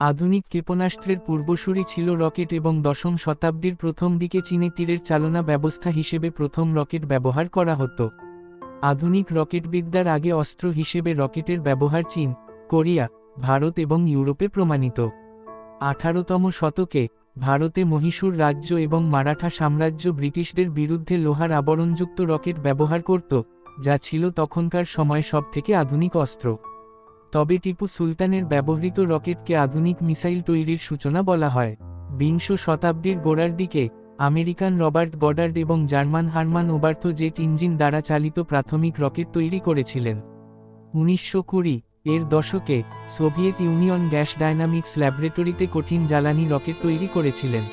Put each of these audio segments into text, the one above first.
আধুনিক ক্ষেপণাস্ত্রের পূর্বসূরি ছিল রকেট এবং দশম শতাব্দীর প্রথম দিকে চীনে তীরের চালনা ব্যবস্থা হিসেবে প্রথম রকেট ব্যবহার করা হতো। আধুনিক রকেটবিদ্যার আগে অস্ত্র হিসেবে রকেটের ব্যবহার চীন, কোরিয়া, ভারত এবং ইউরোপে প্রমাণিত। 18তম শতকে ভারতে মহীশূর রাজ্য এবং মারাঠা সাম্রাজ্য ব্রিটিশদের বিরুদ্ধে লোহার আবরণযুক্ত রকেট ব্যবহার করত, যা ছিল তখনকার সময় সবথেকে আধুনিক অস্ত্র। তবে টিপু সুলতানের ব্যবহৃত রকেটকে আধুনিক মিসাইল তৈরির সূচনা বলা হয়। বিংশ শতাব্দীর গোড়ার দিকে আমেরিকান রবার্ট গডার্ড এবং জার্মান হারমান ওবার্থ জেট ইঞ্জিন দ্বারা চালিত প্রাথমিক রকেট তৈরি করেছিলেন। 1920 এর দশকে সোভিয়েত ইউনিয়ন গ্যাস ডায়নামিক্স ল্যাবরেটরিতে কঠিন জ্বালানি রকেট তৈরি করেছিলেন।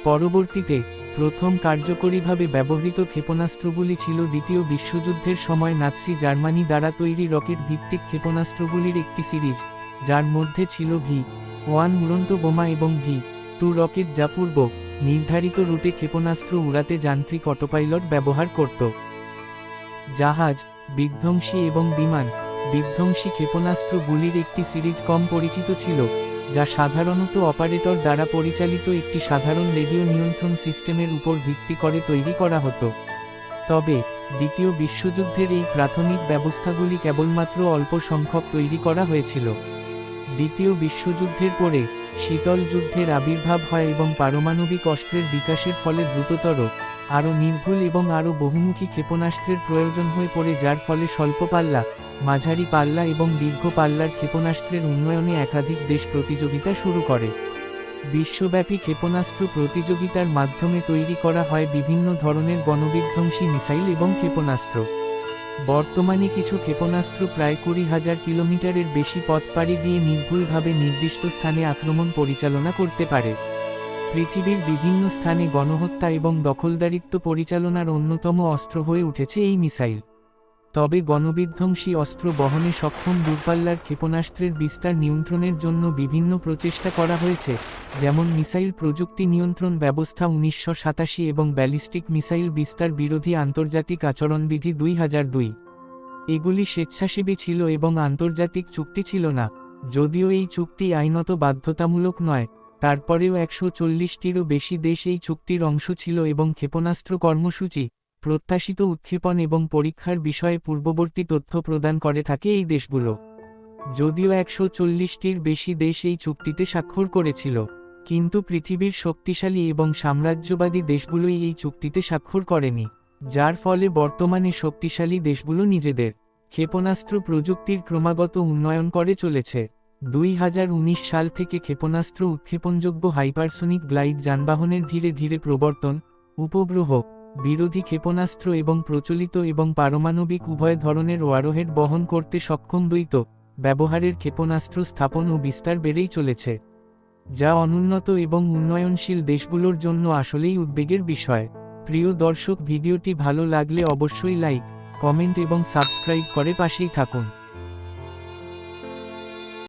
পরবর্তীতে প্রথম কার্যকরীভাবে ব্যবহৃত ক্ষেপণাস্ত্রগুলি ছিল দ্বিতীয় বিশ্বযুদ্ধের সময় নাৎসি জার্মানি দ্বারা তৈরি রকেট ভিত্তিক ক্ষেপণাস্ত্রগুলির একটি সিরিজ, যার মধ্যে ছিল ভি-1 উড়ন্ত বোমা এবং ভি-2 রকেট, যা পূর্ব নির্ধারিত রুটে ক্ষেপণাস্ত্র উড়াতে যান্ত্রিক অটোপাইলট ব্যবহার করত। জাহাজ বিধ্বংসী এবং বিমান বিধ্বংসী ক্ষেপণাস্ত্রগুলির একটি সিরিজ কম পরিচিত ছিল, যা সাধারণত অপারেটর দ্বারা পরিচালিত একটি সাধারণ রেডিও নিয়ন্ত্রণ সিস্টেমের উপর ভিত্তি করে তৈরি করা হতো। তবে দ্বিতীয় বিশ্বযুদ্ধের এই প্রাথমিক ব্যবস্থাগুলি কেবলমাত্র অল্প সংখ্যক তৈরি করা হয়েছিল। দ্বিতীয় বিশ্বযুদ্ধের পরে শীতল যুদ্ধের আবির্ভাব হয় এবং পারমাণবিক অস্ত্রের বিকাশের ফলে দ্রুততর, আরও নির্ভুল এবং আরও বহুমুখী ক্ষেপণাস্ত্রের প্রয়োজন হয়ে পড়ে, যার ফলে স্বল্প পাল্লা, মাঝারি পাল্লা এবং দীর্ঘ পাল্লার ক্ষেপণাস্ত্রের উন্নয়নে একাধিক দেশ প্রতিযোগিতা শুরু করে। বিশ্বব্যাপী ক্ষেপণাস্ত্র প্রতিযোগিতার মাধ্যমে তৈরি করা হয় বিভিন্ন ধরনের গণবিধ্বংসী মিসাইল এবং ক্ষেপণাস্ত্র। বর্তমানে কিছু ক্ষেপণাস্ত্র প্রায় 20,000 কিলোমিটারের বেশি পথ পাড়ি দিয়ে নির্ভুলভাবে নির্দিষ্ট স্থানে আক্রমণ পরিচালনা করতে পারে। পৃথিবীর বিভিন্ন স্থানে গণহত্যা এবং দখলদারিত্ব পরিচালনার অন্যতম অস্ত্র হয়ে উঠেছে এই মিসাইল। তবে গণবিধ্বংসী অস্ত্র বহনে সক্ষম দূরপাল্লার ক্ষেপণাস্ত্রের বিস্তার নিয়ন্ত্রণের জন্য বিভিন্ন প্রচেষ্টা করা হয়েছে, যেমন মিসাইল প্রযুক্তি নিয়ন্ত্রণ ব্যবস্থা 1987 এবং ব্যালিস্টিক মিসাইল বিস্তার বিরোধী আন্তর্জাতিক আচরণবিধি 2002। এগুলি স্বেচ্ছাসেবী ছিল এবং আন্তর্জাতিক চুক্তি ছিল না। যদিও এই চুক্তি আইনত বাধ্যতামূলক নয়, তারপরেও 140টিরও বেশি দেশ এই চুক্তির অংশ ছিল এবং ক্ষেপণাস্ত্র কর্মসূচি, প্রত্যাশিত উৎক্ষেপণ এবং পরীক্ষার বিষয়ে পূর্ববর্তী তথ্য প্রদান করে থাকে এই দেশগুলো। যদিও 140টির বেশি দেশ এই চুক্তিতে স্বাক্ষর করেছিল, কিন্তু পৃথিবীর শক্তিশালী এবং সাম্রাজ্যবাদী দেশগুলোই এই চুক্তিতে স্বাক্ষর করেনি, যার ফলে বর্তমানে শক্তিশালী দেশগুলো নিজেদের ক্ষেপণাস্ত্র প্রযুক্তির ক্রমাগত উন্নয়ন করে চলেছে। 2019 সাল থেকে ক্ষেপণাস্ত্র উৎক্ষেপণযোগ্য হাইপারসোনিক গ্লাইড যানবাহনের ধীরে ধীরে প্রবর্তন, উপগ্রহ বিরোধী ক্ষেপণাস্ত্র এবং প্রচলিত এবং পারমাণবিক উভয় ধরনের ওয়ারহেড বহন করতে সক্ষম দ্বৈত ব্যবহারের ক্ষেপণাস্ত্র স্থাপন ও বিস্তার বেড়েই চলেছে, যা অনুন্নত এবং উন্নয়নশীল দেশগুলোর জন্য আসলেই উদ্বেগের বিষয়। প্রিয় দর্শক, ভিডিওটি ভালো লাগলে অবশ্যই লাইক, কমেন্ট এবং সাবস্ক্রাইব করে পাশেই থাকুন।